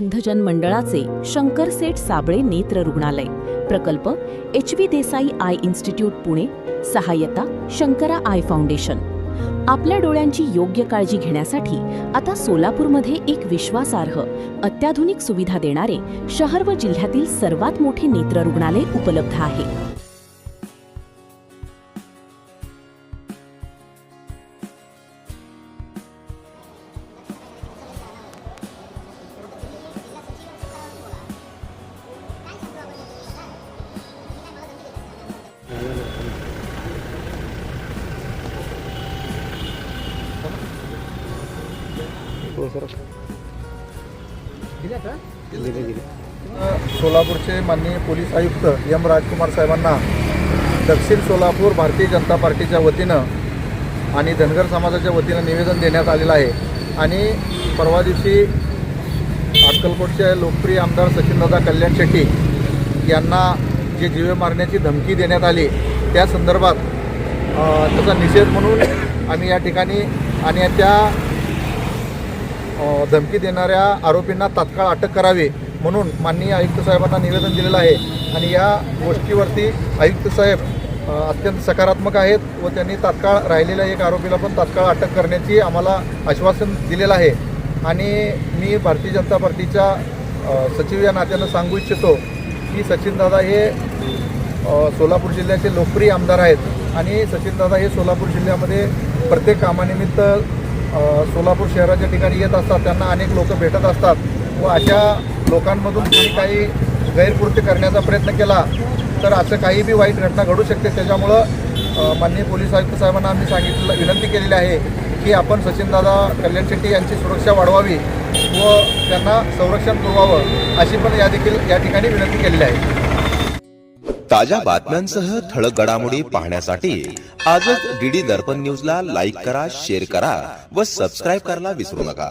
अंधजन मंडळाचे शंकर सेठ साबळे नेत्र रुग्णालय, प्रकल्प HV Desai I institute Pune, सहाय्यता शंकरा आय फाउंडेशन। आपल्या डोळ्यांची योग्य काळजी घेण्यासाठी आता सोलापूरमध्ये एक विश्वासार्ह अत्याधुनिक सुविधा देणारे शहर व जिल्ह्यातील सर्वात मोठे नेत्र रुग्णालय उपलब्ध आहे। सोलापूरचे माननीय पोलीस आयुक्त एम राजकुमार साहेबांना दक्षिण सोलापूर भारतीय जनता पार्टीच्या वतीनं आणि धनगर समाजाच्या वतीनं निवेदन देण्यात आलेलं आहे। आणि परवा दिवशी अक्कलकोटचे लोकप्रिय आमदार सचिनदादा कल्याण शेट्टी यांना जे जीवे मारण्याची धमकी देण्यात आली त्या संदर्भात त्याचा निषेध म्हणून आम्ही या ठिकाणी आणि त्या धमकी देणाऱ्या आरोपींना तात्काळ अटक करावी म्हणून माननीय आयुक्त साहेबांना निवेदन दिलेलं आहे। आणि या गोष्टीवरती आयुक्त साहेब अत्यंत सकारात्मक आहेत व त्यांनी तात्काळ राहिलेल्या एक आरोपीला पण तात्काळ अटक करण्याची आम्हाला आश्वासन दिलेलं आहे। आणि मी भारतीय जनता पार्टीच्या सचिव या नात्यानं सांगू इच्छितो की सचिनदादा हे सोलापूर जिल्ह्याचे लोकप्रिय आमदार आहेत आणि सचिनदादा हे सोलापूर जिल्ह्यामध्ये प्रत्येक कामानिमित्त सोलापूर शहराच्या ठिकाणी येत असतात, त्यांना अनेक लोक भेटत असतात व अशा लोकांमधून कोणी काही गैरकृत्य करण्याचा प्रयत्न केला तर असं काही बी वाईट घटना घडू शकते। त्याच्यामुळं माननीय पोलीस आयुक्त साहेबांना आम्ही विनंती केलेली आहे की आपण सचिनदादा कल्याण शेट्टी यांची सुरक्षा वाढवावी व त्यांना संरक्षण पुरवावं अशी पण या ठिकाणी विनंती केलेली आहे। ताज्या बातम्यांसह ठळक घडामोडी पाहण्यासाठी आजच DD दर्पण न्यूजला लाईक करा, शेअर करा व सबस्क्राईब करायला विसरू नका।